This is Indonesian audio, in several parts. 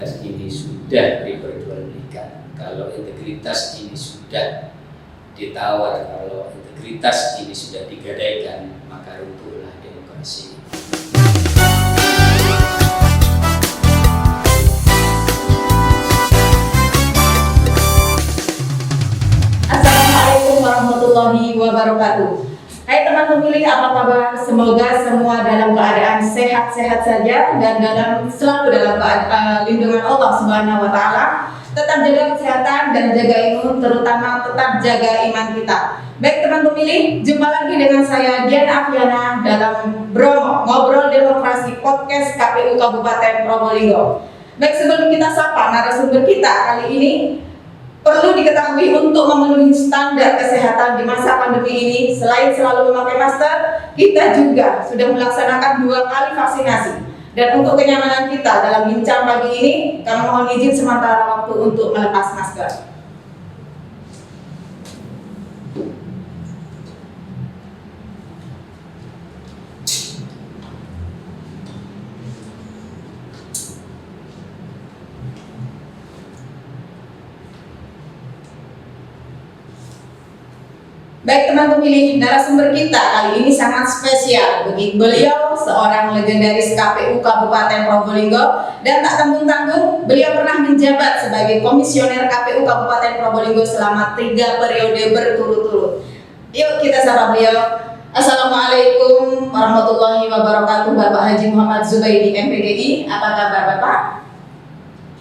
ini sudah diperjualbelikan, kalau integritas ini sudah ditawar, kalau integritas ini sudah digadaikan, maka runtuhlah demokrasi. Assalamualaikum warahmatullahi wabarakatuh. Hai teman pemilih, apa kabar? Semoga semua dalam keadaan sehat-sehat saja dan selalu dalam lindungan Allah Subhanahu wa taala. Tetap jaga kesehatan dan jaga imun, terutama tetap jaga iman kita. Baik teman pemilih, jumpa lagi dengan saya Diana Afiana dalam Bromo Ngobrol Demokrasi Podcast KPU Kabupaten Probolinggo. Baik, sebelum kita sapa narasumber kita kali ini, perlu diketahui untuk memenuhi standar kesehatan di masa pandemi ini, selain selalu memakai masker, kita juga sudah melaksanakan 2 kali vaksinasi. Dan untuk kenyamanan kita dalam bincang pagi ini, kami mohon izin sementara waktu untuk melepas masker. Baik teman pemilih, narasumber kita kali ini sangat spesial. Beliau seorang legendaris KPU Kabupaten Probolinggo dan tak tanggung-tanggung, beliau pernah menjabat sebagai komisioner KPU Kabupaten Probolinggo selama 3 periode berturut-turut. Yuk kita sapa beliau. Assalamualaikum warahmatullahi wabarakatuh, Bapak Haji Muhammad Zubaidi MPDI. Apa kabar Bapak?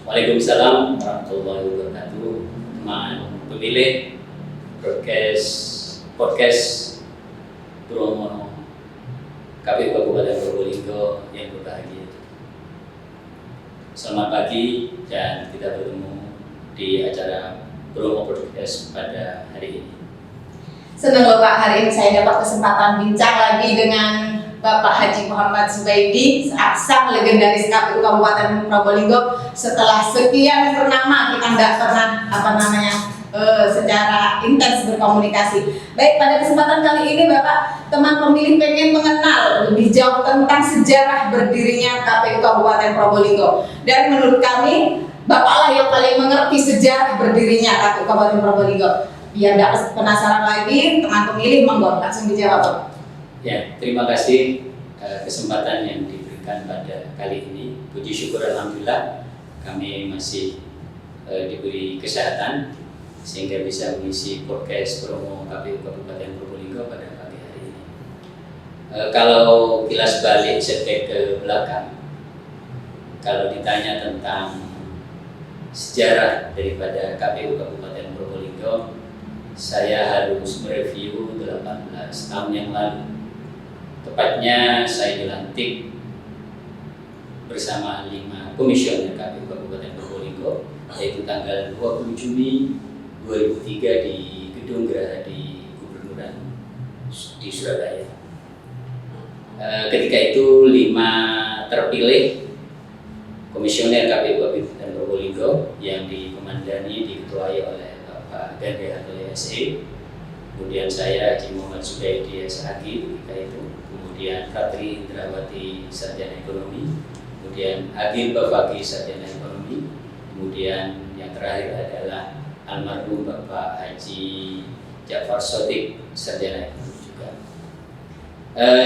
Waalaikumsalam warahmatullahi wabarakatuh. Teman pemilih podcast Bromo KPU Kabupaten Probolinggo yang berbahagia. Selamat pagi dan kita bertemu di acara Bromo Podcast pada hari ini. Senang loh Pak, hari ini saya dapat kesempatan bincang lagi dengan Bapak Haji Muhammad Zubaidi, sang legendaris KPU Kabupaten Probolinggo. Setelah sekian purnama kita nggak pernah secara intens berkomunikasi. Baik, pada kesempatan kali ini Bapak, teman pemilih pengen mengenal lebih jauh tentang sejarah berdirinya KPU Kabupaten Probolinggo. Dan menurut kami, Bapaklah yang paling mengerti sejarah berdirinya KPU Kabupaten Probolinggo. Biar tidak penasaran lagi, teman pemilih monggo langsung dijawab. Ya, terima kasih kesempatan yang diberikan pada kali ini. Puji syukur alhamdulillah kami masih diberi kesehatan sehingga bisa mengisi podcast promo KPU Kabupaten Probolinggo pada pagi hari ini. Kalau kilas balik setback ke belakang, kalau ditanya tentang sejarah daripada KPU Kabupaten Probolinggo, saya harus mereview 18 tahun yang lalu. Tepatnya saya dilantik bersama 5 komisioner KPU Kabupaten Probolinggo, yaitu tanggal 20 Juni 2003 di Gedung Gerahadi Gubernuran di Surabaya. Ketika itu 5 terpilih komisioner KPU Kabupaten Probolinggo yang dikomandani diketuai oleh Bapak Gandhi Hartoyo SE, kemudian saya Haji Muhammad Zubaidi SHG ketika itu, kemudian Katri Indrawati Sarjana Ekonomi, kemudian Agil Bafaki Sarjana Ekonomi, kemudian yang terakhir adalah almarhum Bapak Haji Ja'far Shodiq Sarjana Ekonomi juga.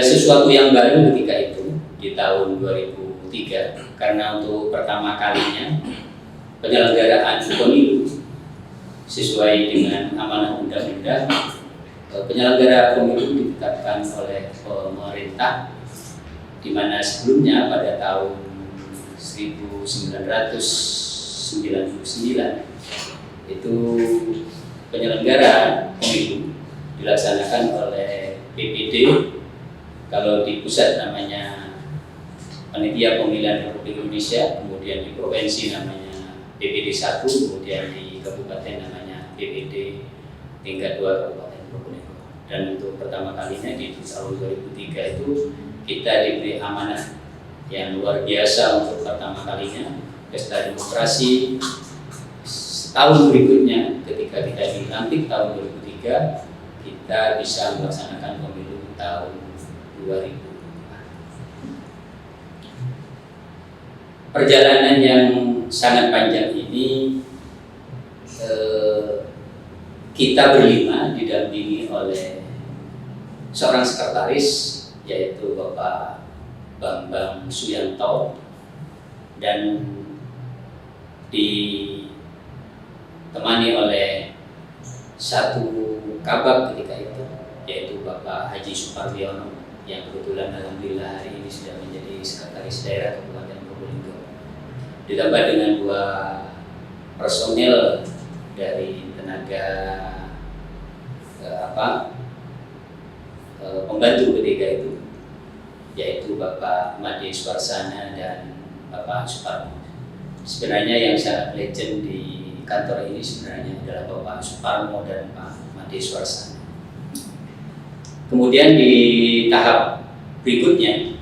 Sesuatu yang baru ketika itu di tahun 2003, karena untuk pertama kalinya penyelenggaraan pemilu sesuai dengan amanah undang-undang, penyelenggara pemilu ditetapkan oleh pemerintah, di mana sebelumnya pada tahun 1999 itu penyelenggara pemilu dilaksanakan oleh PPD, kalau di pusat namanya Panitia Pemilihan Republik Indonesia, kemudian di provinsi namanya PPD 1, kemudian di kabupaten namanya PPD tingkat 2 Kabupaten Probolinggo. Dan untuk pertama kalinya di tahun 2003 itu kita diberi amanah yang luar biasa untuk pertama kalinya, pesta demokrasi. Tahun berikutnya ketika kita dilantik tahun 2003, kita bisa melaksanakan pemilu tahun 2000. Perjalanan yang sangat panjang ini kita berlima didampingi oleh seorang sekretaris, yaitu Bapak Bambang Suyanto, dan ditemani oleh satu kabak ketika itu, yaitu Bapak Haji Suparwiono, yang kebetulan alhamdulillah hari ini sudah menjadi sekretaris daerah Kabupaten Probolinggo. Ditambah dengan 2 personil dari tenaga pembantu ketika itu, yaitu Bapak Made Swarsana dan Bapak Suparmo. Sebenarnya yang sangat legend di kantor ini sebenarnya adalah Bapak Suparmo dan Pak Made Swarsana. Kemudian di tahap berikutnya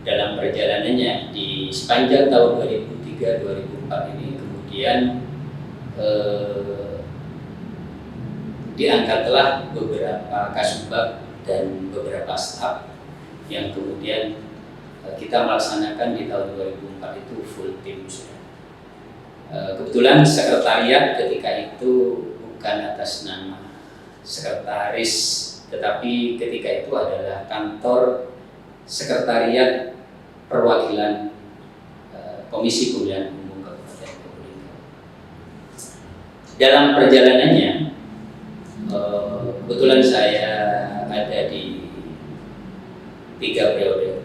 dalam perjalanannya di sepanjang tahun 2003-2004 ini kemudian diangkatlah beberapa kasubag dan beberapa staf yang kemudian kita melaksanakan di tahun 2004 itu full tim sudah. Kebetulan sekretariat ketika itu bukan atas nama sekretaris, tetapi ketika itu adalah kantor sekretariat perwakilan Komisi Pemilihan Umum Kabupaten Probolinggo. Dalam perjalanannya, kebetulan saya ada di 3 periode,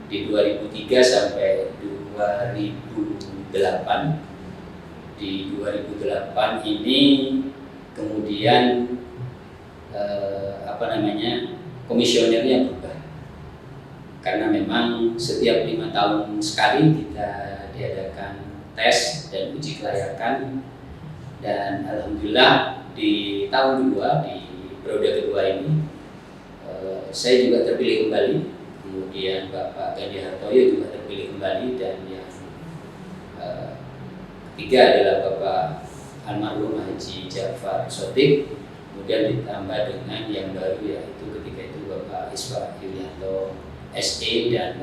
di 2003 sampai 2008. Di 2008 ini kemudian komisionernya berubah, karena memang setiap 5 tahun sekali kita diadakan tes dan uji kelayakan, dan alhamdulillah di tahun 2 di periode kedua ini saya juga terpilih kembali, kemudian Bapak Gandhi Hartoyo juga terpilih kembali, dan yang ketiga adalah Bapak almarhum Haji Ja'far Shottik, kemudian ditambah dengan yang baru, yaitu ketika itu Bapak Iswah Yulianto SE dan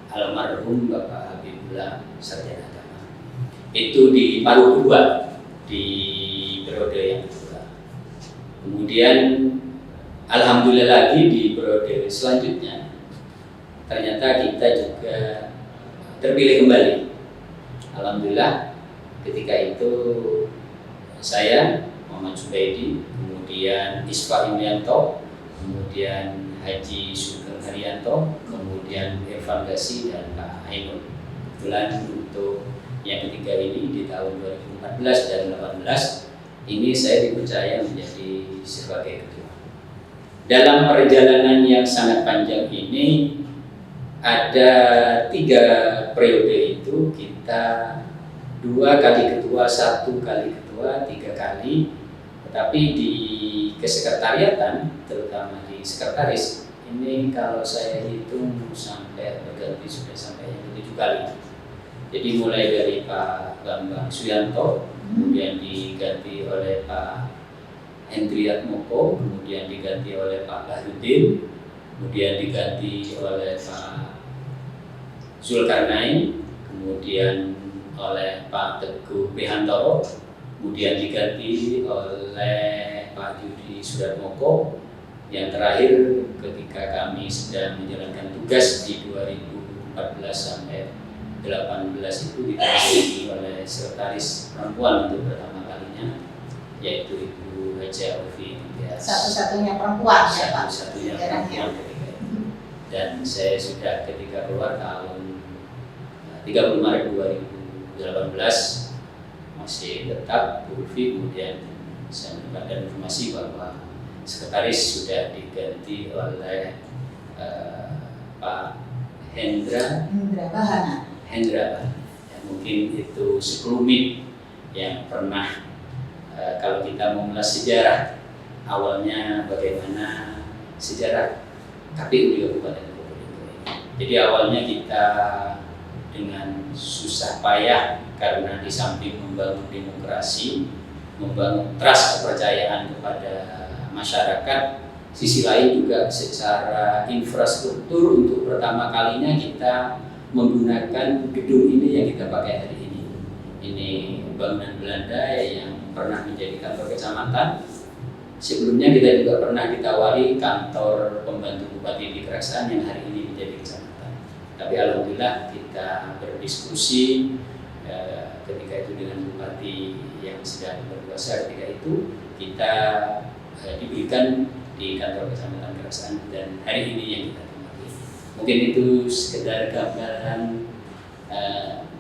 almarhum Bapak Habibullah Sarjana Agama. Itu di paruh kedua di periode yang kedua. Kemudian alhamdulillah lagi di periode selanjutnya ternyata kita juga terpilih kembali. Alhamdulillah ketika itu saya Muhammad Subaidi, kemudian Iswah Yulianto, kemudian Haji Sugeng Haryanto, kemudian Irfan Gasi dan Pak Ainun. Kebetulan untuk yang ketiga ini di tahun 2014 dan 2018 ini saya dipercaya menjadi sebagai ketua. Dalam perjalanan yang sangat panjang ini ada 3 periode itu kita 2 kali ketua, 1 kali ketua, 3 kali. Tetapi di kesekretariatan, terutama di sekretaris, ini kalau saya hitung sampai berganti sudah sampai yang 7 kali. Jadi mulai dari Pak Bambang Suyanto, kemudian diganti oleh Pak Hendriat Moko, kemudian diganti oleh Pak Bahrudin, kemudian diganti oleh Pak Zulkarnain, kemudian oleh Pak Teguh Prihantoro, kemudian diganti oleh Pak Yudi Sudarmoko. Yang terakhir ketika kami sedang menjalankan tugas di 2014 sampai 2018 itu diganti oleh sekretaris perempuan untuk pertama kalinya, yaitu Ibu Haja Ovi. Satu-satunya perempuan ya Pak? Satu-satunya perempuan ketika itu. Dan saya sudah ketika keluar tahun 30 Maret 2018 masih tetap Bu Ulfi, kemudian saya mendapatkan informasi bahwa sekretaris sudah diganti oleh Pak Hendra Bahana. Ya, mungkin itu sekelumit yang pernah kalau kita mengulas sejarah awalnya bagaimana sejarah KPU di Kabupaten Probolinggo ini. Jadi awalnya kita dengan susah payah karena di samping membangun demokrasi, membangun trust kepercayaan kepada masyarakat, sisi lain juga secara infrastruktur untuk pertama kalinya kita menggunakan gedung ini yang kita pakai hari ini. Ini bangunan Belanda yang pernah menjadi kantor kecamatan. Sebelumnya kita juga pernah ditawari kantor pembantu bupati di Keraksaan yang hari ini menjadi kecamatan. Tapi alhamdulillah kita berdiskusi ketika itu dengan bupati yang sedang berkuasa ketika itu, kita diberikan di kantor kecamatan Keraksaan dan hari ini yang kita temui. Mungkin itu sekedar gambaran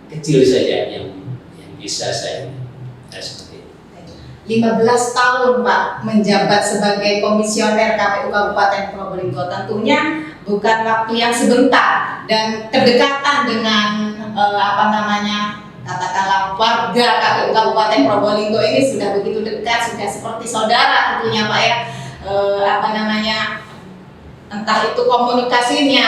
kecil saja yang bisa saya seperti itu. 15 tahun Pak menjabat sebagai komisioner KPU Kabupaten Probolinggo, tentunya bukan waktu yang sebentar dan kedekatan dengan katakanlah warga KPU Kabupaten Probolinggo ini sudah begitu dekat, sudah seperti saudara tentunya Pak ya. Entah itu komunikasinya,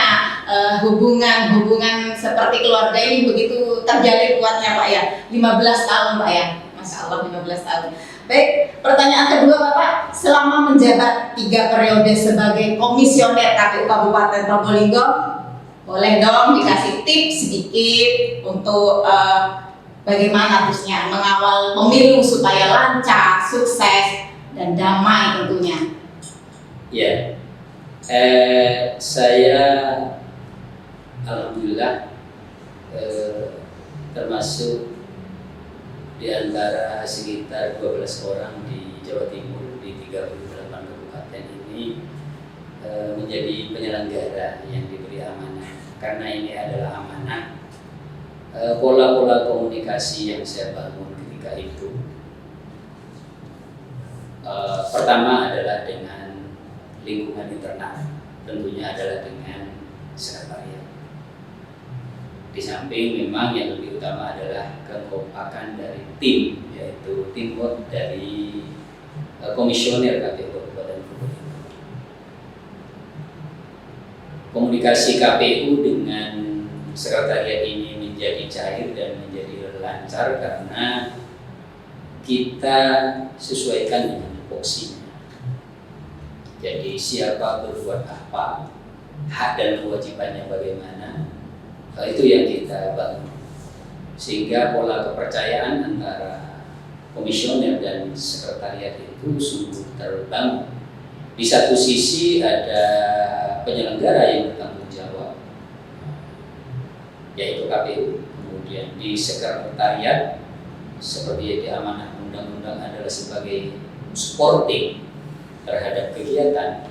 hubungan seperti keluarga ini begitu terjalin kuatnya Pak ya. 15 tahun Pak ya, Masya Allah 15 tahun. Baik, pertanyaan kedua Bapak, selama menjabat 3 periode sebagai komisioner KPU Kabupaten Probolinggo, boleh dong dikasih tips sedikit untuk bagaimana harusnya mengawal pemilu supaya lancar, sukses, dan damai tentunya. Ya, saya alhamdulillah termasuk di antara sekitar 12 orang di Jawa Timur di 38 kabupaten ini menjadi penyelenggara yang diberi amanah. Karena ini adalah amanah, pola-pola komunikasi yang saya bangun ketika itu pertama adalah dengan lingkungan internal, tentunya adalah dengan sekretariat. Di samping memang yang lebih utama adalah kekompakan dari tim, yaitu teamwork dari komisioner KPU Kabupaten Probolinggo. Komunikasi KPU dengan sekretariat ini menjadi cair dan menjadi lancar karena kita sesuaikan dengan tupoksinya. Jadi siapa berbuat apa, hak dan kewajibannya bagaimana, itu yang kita bangun. Sehingga pola kepercayaan antara komisioner dan sekretariat itu sungguh terbangun. Di satu sisi ada penyelenggara yang bertanggung jawab, yaitu KPU. Kemudian di sekretariat, seperti yang diamanah undang-undang adalah sebagai supporting terhadap kegiatan.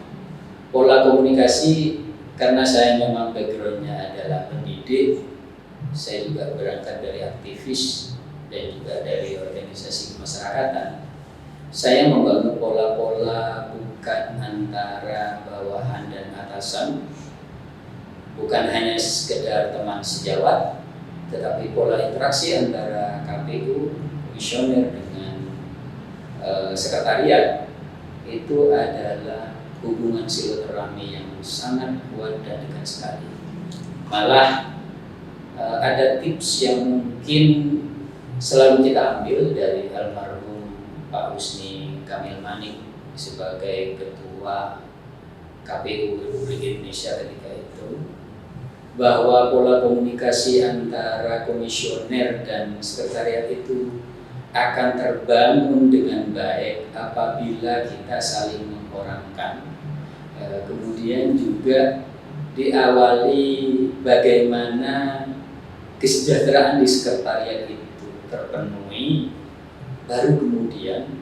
Pola komunikasi, karena saya memang backgroundnya adalah pendidik, saya juga berangkat dari aktivis dan juga dari organisasi kemasyarakatan. Saya membangun pola-pola bukan antara bawahan dan atasan, bukan hanya sekedar teman sejawat, tetapi pola interaksi antara KPU, komisioner dengan sekretariat itu adalah hubungan silaturahmi yang sangat kuat dan dekat sekali. Malah ada tips yang mungkin selalu kita ambil dari almarhum Pak Husni Kamil Manik sebagai Ketua KPU Republik Indonesia ketika itu, bahwa pola komunikasi antara komisioner dan sekretariat itu akan terbangun dengan baik apabila kita saling mengorangkan. Kemudian juga diawali bagaimana kesejahteraan di sekretariat itu terpenuhi, baru kemudian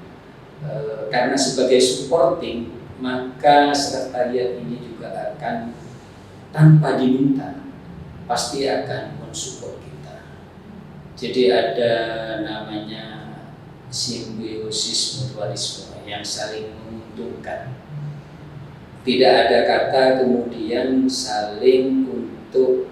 karena sebagai supporting, maka sekretariat ini juga akan tanpa diminta pasti akan mensupport kita. Jadi ada namanya simbiosis mutualisme yang saling menguntungkan. Tidak ada kata kemudian saling untuk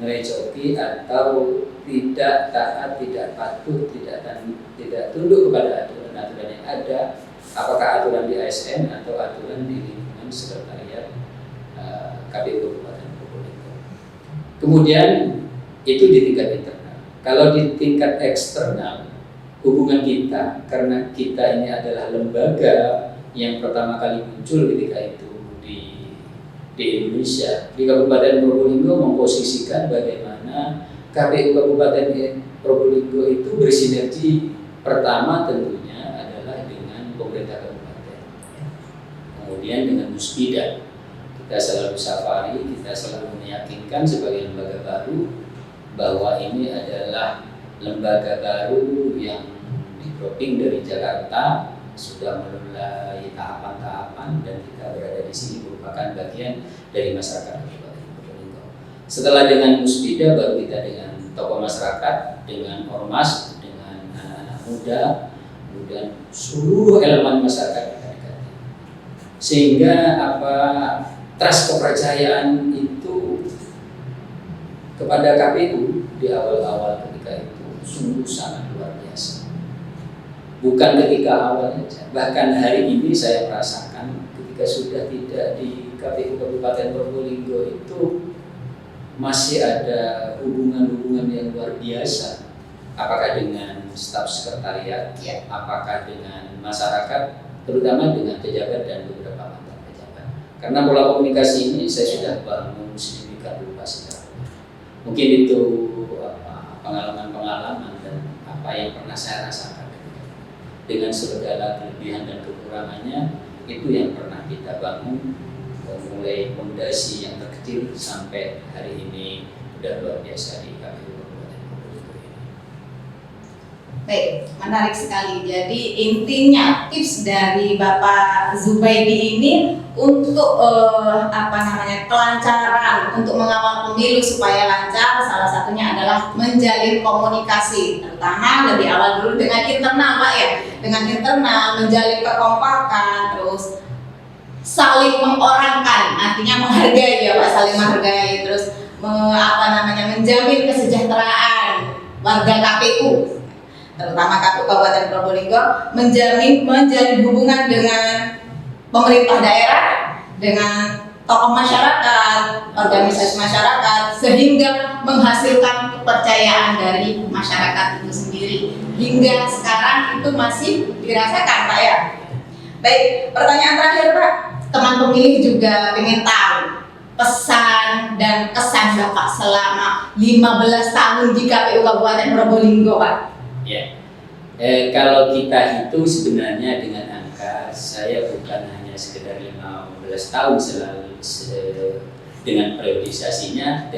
merecoki atau tidak taat, tidak patuh, tidak tunduk kepada aturan-aturan yang ada, apakah aturan di ASN atau aturan di lingkungan sekretariat KPU Kabupaten Probolinggo. Kemudian itu di tingkat internal. Kalau di tingkat eksternal, hubungan kita, karena kita ini adalah lembaga yang pertama kali muncul ketika itu di Indonesia, di Kabupaten Probolinggo memposisikan bagaimana KPU Kabupaten Probolinggo itu bersinergi pertama tentunya adalah dengan pemerintah kabupaten, kemudian dengan Musbida. Kita selalu safari, kita selalu meyakinkan sebagai lembaga baru bahwa ini adalah lembaga baru yang di-dropping dari Jakarta, sudah mulai tahapan-tahapan, dan kita berada di sini merupakan bagian dari masyarakat Kabupaten Probolinggo. Setelah dengan Musbida, baru kita dengan tokoh masyarakat, dengan ormas, dengan anak-anak muda, kemudian seluruh elemen masyarakat kita dekati. Sehingga trust kepercayaan itu kepada KPU di awal-awal ketika itu sungguh sangat luar biasa. Bukan ketika awalnya, bahkan hari ini saya merasakan ketika sudah tidak di KPU Kabupaten Probolinggo itu masih ada hubungan-hubungan yang luar biasa. Apakah dengan staf sekretariat, apakah dengan masyarakat, terutama dengan pejabat dan beberapa mantan pejabat. Karena pola komunikasi ini saya sudah bangun sedemikian rupa secara mungkin itu pengalaman-pengalaman dan apa yang pernah saya rasakan dengan segala kelebihan dan kekurangannya, itu yang pernah kita bangun, mulai fondasi yang terkecil sampai hari ini sudah luar biasa di KPU Kabupaten Probolinggo ini. Baik, menarik sekali. Jadi intinya tips dari Bapak Zubaidi ini untuk kelancaran untuk mengawal pemilu supaya lancar, salah satunya adalah menjalin komunikasi, terutama lebih awal dulu dengan internal, Pak ya, dengan internal, menjalin kekompakan, terus saling mengorangkan, artinya menghargai ya Pak, saling menghargai, terus menjamin kesejahteraan warga KPU, terutama KPU Kabupaten Probolinggo, menjalin hubungan dengan pemerintah daerah, dengan tokoh masyarakat, organisasi masyarakat, sehingga menghasilkan kepercayaan dari masyarakat itu sendiri. Hingga sekarang itu masih dirasakan, Pak ya. Baik, pertanyaan terakhir Pak, teman pemilih juga ingin tahu pesan dan kesan Bapak selama 15 tahun di KPU Kabupaten Probolinggo, Pak. Ya, kalau kita itu sebenarnya dengan angka, saya bukan hanya sekedar 15 tahun selalu dengan periodisasinya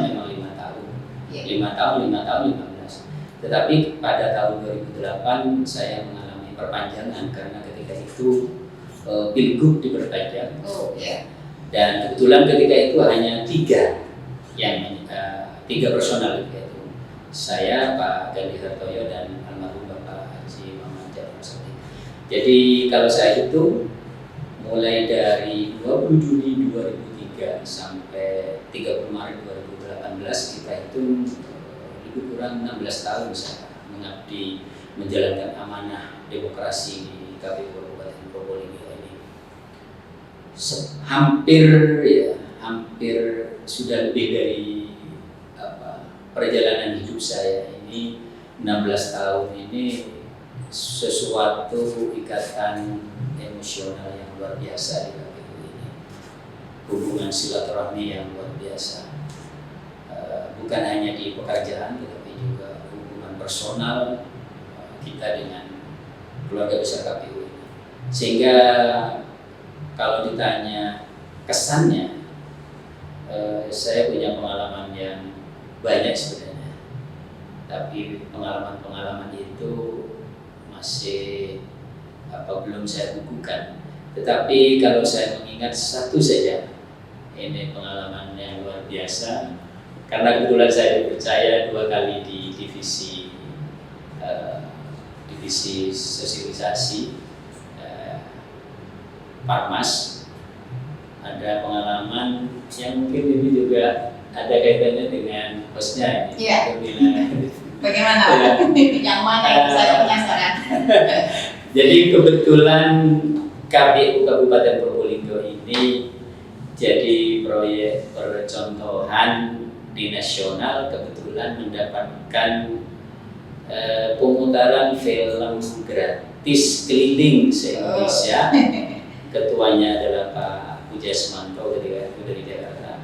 memang 5 tahun, 5 tahun, 15. Tetapi pada tahun 2008 saya mengalami perpanjangan karena ketika itu pilgub diperpanjang. Dan kebetulan ketika itu hanya 3 personal itu. Saya, Pak Gandhi Hartoyo, dan almarhum Bapak Haji Muhammad Jafar Shadiq. Jadi kalau saya hitung mulai dari 20 Juni 2003 sampai 30 Maret 2018, kita hitung lebih kurang 16 tahun saya mengabdi menjalankan amanah demokrasi di KPU Kabupaten Probolinggo ini. Hampir sudah lebih dari perjalanan hidup saya ini, 16 tahun ini, sesuatu ikatan emosional yang luar biasa di KPU ini, hubungan silaturahmi yang luar biasa, bukan hanya di pekerjaan tetapi juga hubungan personal kita dengan keluarga besar KPU ini. Sehingga kalau ditanya kesannya, saya punya pengalaman yang banyak sebenarnya, tapi pengalaman-pengalaman itu masih belum saya bukukan. Tetapi kalau saya mengingat satu saja, ini pengalaman yang luar biasa, karena kebetulan saya dipercaya 2 kali di divisi sosialisasi Parmas. Ada pengalaman yang mungkin ini juga ada kaitannya dengan hostnya ini. Iya. Bagaimana? Yang mana yang saya penasaran? Jadi kebetulan KPU Kabupaten Probolinggo ini jadi proyek percontohan di nasional, kebetulan mendapatkan pemutaran film gratis keliling se-Indonesia. Ketuanya adalah Pak Pujiasmanto ketika itu dari Jakarta.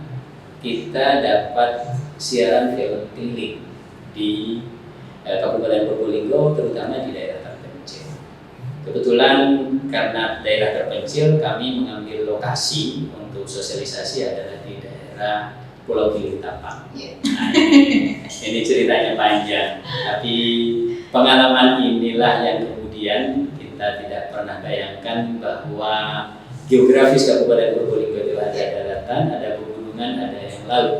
Kita dapat siaran film keliling di Kabupaten Probolinggo, terutama di daerah terpencil. Kebetulan karena daerah terpencil, kami mengambil lokasi untuk sosialisasi adalah di daerah Pulau Gili Tapang. Nah, ini ceritanya panjang, tapi pengalaman inilah yang kemudian kita tidak pernah bayangkan bahwa geografis Kabupaten Probolinggo itu ada daratan, ada pegunungan, ada yang laut.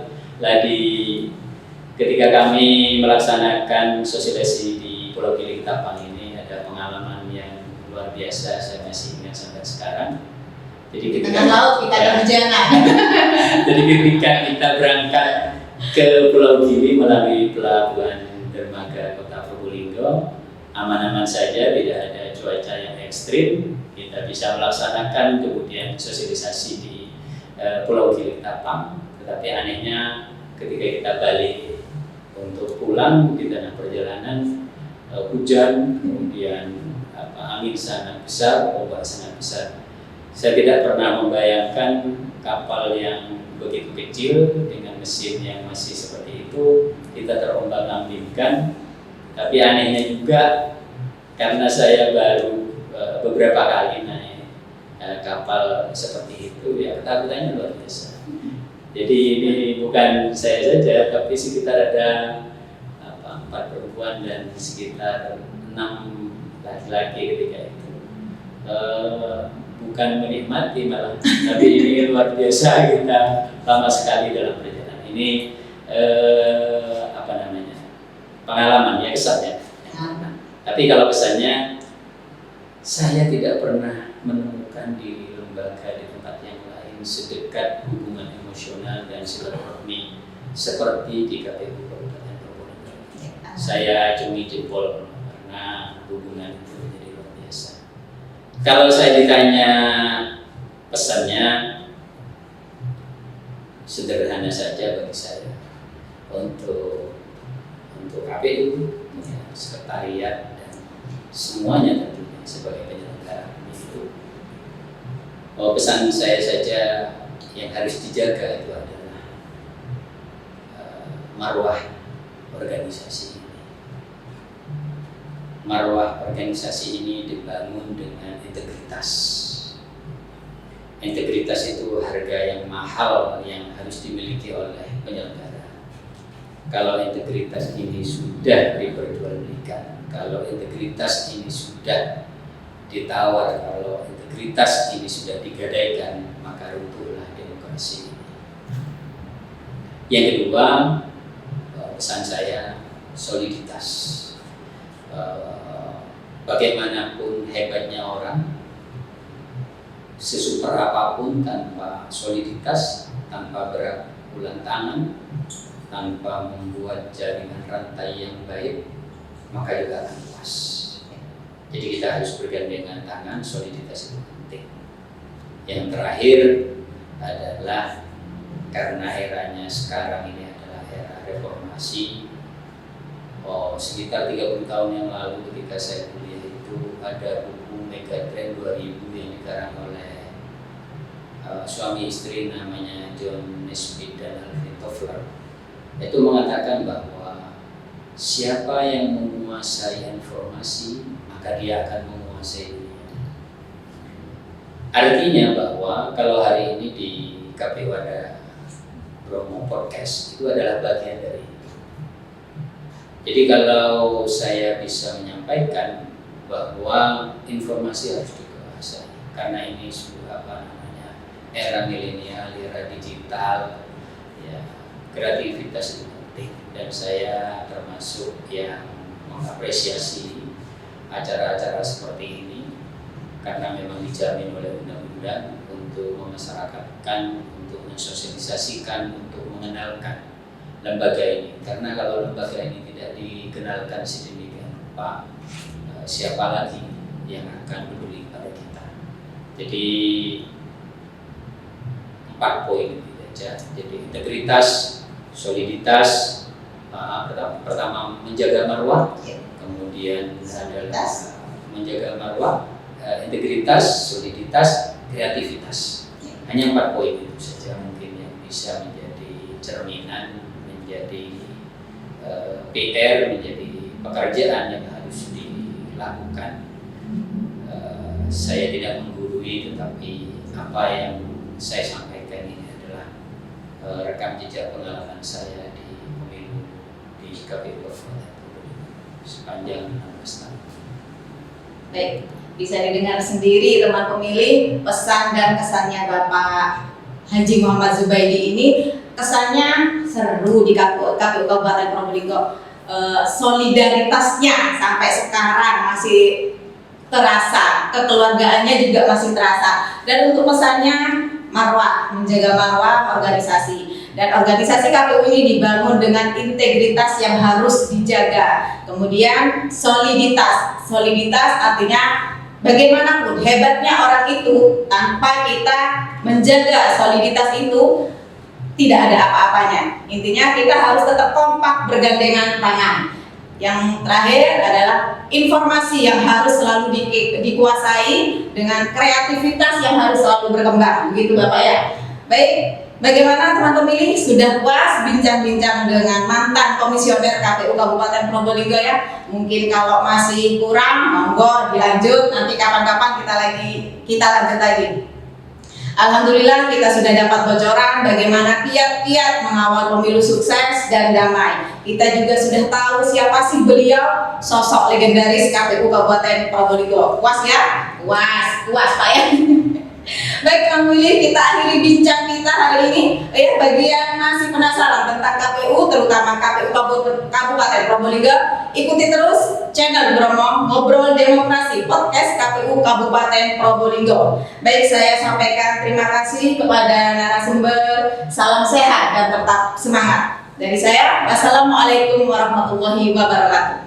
Ketika kami melaksanakan sosialisasi di Pulau Gili Tapang ini, ada pengalaman yang luar biasa, saya masih ingat sampai sekarang. Jadi ketika laut kita ada hujanan. Jadi ketika kita berangkat ke Pulau Gili melalui pelabuhan dermaga Kota Probolinggo, aman-aman saja, tidak ada cuaca yang ekstrim, kita bisa melaksanakan kemudian sosialisasi di Pulau Gili Tapang. Tetapi anehnya ketika kita balik untuk pulang di tengah perjalanan, hujan, kemudian angin sangat besar, ombak sangat besar. Saya tidak pernah membayangkan kapal yang begitu kecil dengan mesin yang masih seperti itu kita terombang-ambingkan. Tapi anehnya juga karena saya baru beberapa kali naik kapal seperti itu, ya ketakutannya luar biasa. Jadi ini bukan saya saja, tapi sekitar ada 4 perempuan dan sekitar 6 laki-laki ketika itu. Bukan menikmati malah, tapi ini luar biasa, kita lama sekali dalam perjalanan ini. Pengalaman ya, kesannya. Tapi kalau kesannya, saya tidak pernah menemukan di lembaga di tempat yang lain sedekat hubungan emosional dan silaturahmi seperti di KPU Kabupaten Probolinggo. Saya acungi jempol karena hubungan itu menjadi luar biasa. Kalau saya ditanya pesannya, sederhana saja bagi saya. Untuk KPU, sekretariat dan semuanya tentunya sebagai penyelenggara itu. Pesan saya saja yang harus dijaga itu adalah marwah organisasi ini. Marwah organisasi ini dibangun dengan integritas. Integritas itu harga yang mahal yang harus dimiliki oleh penyelenggara. Kalau integritas ini sudah diperjualbelikan, kalau integritas ini sudah ditawar, kalau integritas ini sudah digadaikan, maka runtuhlah demokrasi ini. Yang kedua, pesan saya, soliditas. Bagaimanapun hebatnya orang, sesuper apapun tanpa soliditas, tanpa berbulan tangan, tanpa membuat jaringan rantai yang baik, maka juga akan puas. Jadi kita harus bergandengan tangan, soliditas itu penting. Yang terakhir adalah karena eranya sekarang ini adalah era reformasi. Sekitar 30 tahun yang lalu ketika saya kuliah itu ada buku Megatrend 2000 yang dikarang oleh suami istri namanya John Naisbitt dan Alvin Toffler. Itu mengatakan bahwa siapa yang menguasai informasi maka dia akan menguasai dunia. Artinya bahwa kalau hari ini di KPU ada promo podcast, itu adalah bagian dari itu. Jadi kalau saya bisa menyampaikan bahwa informasi harus dikuasai, karena ini sudah era milenial, era digital, ya, kreativitas itu penting, dan saya termasuk yang mengapresiasi acara-acara seperti ini karena memang dijamin oleh undang-undang untuk memasyarakatkan, untuk mensosialisasikan, untuk mengenalkan lembaga ini. Karena kalau lembaga ini tidak dikenalkan sedemikian rupa, siapa lagi yang akan peduli pada kita? Jadi 4 poin itu saja. Jadi integritas, soliditas, pertama menjaga marwah, kemudian adalah menjaga marwah, integritas, soliditas, kreativitas. Hanya 4 poin itu saja mungkin yang bisa menjadi cerminan, menjadi PR menjadi pekerjaan yang harus dilakukan. Saya tidak menggurui, tetapi apa yang saya sampaikan ini adalah rekam jejak pengalaman saya di pemilu di KPU Kabupaten Probolinggo sepanjang 16 tahun. Baik, bisa didengar sendiri teman pemilih pesan dan kesannya Bapak Haji Muhammad Zubaidi ini. Kesannya seru di KPU Kabupaten Probolinggo. Solidaritasnya sampai sekarang masih terasa, kekeluargaannya juga masih terasa. Dan untuk pesannya marwah, menjaga marwah organisasi. Dan organisasi KPU ini dibangun dengan integritas yang harus dijaga. Kemudian soliditas. Soliditas artinya bagaimanapun hebatnya orang itu, tanpa kita menjaga soliditas itu tidak ada apa-apanya. Intinya kita harus tetap kompak bergandengan tangan. Yang terakhir adalah informasi yang harus selalu dikuasai dengan kreativitas yang harus selalu berkembang. Begitu Bapak ya. Baik, bagaimana teman pemilih, sudah puas bincang-bincang dengan mantan komisioner KPU Kabupaten Probolinggo ya? Mungkin kalau masih kurang, monggo dilanjut, nanti kapan-kapan kita lanjut lagi. Alhamdulillah kita sudah dapat bocoran bagaimana kiat-kiat mengawal pemilu sukses dan damai. Kita juga sudah tahu siapa sih beliau, sosok legendaris KPU Kabupaten Probolinggo. Puas ya? Puas Pak ya. Baik teman pemilih, kita akhiri bincang kita hari ini. Bagi yang masih penasaran tentang KPU, terutama KPU Kabupaten Probolinggo, ikuti terus channel Bromo Ngobrol Demokrasi Podcast KPU Kabupaten Probolinggo. Baik, saya sampaikan terima kasih kepada narasumber. Salam sehat dan tetap semangat. Dari saya, wassalamualaikum warahmatullahi wabarakatuh.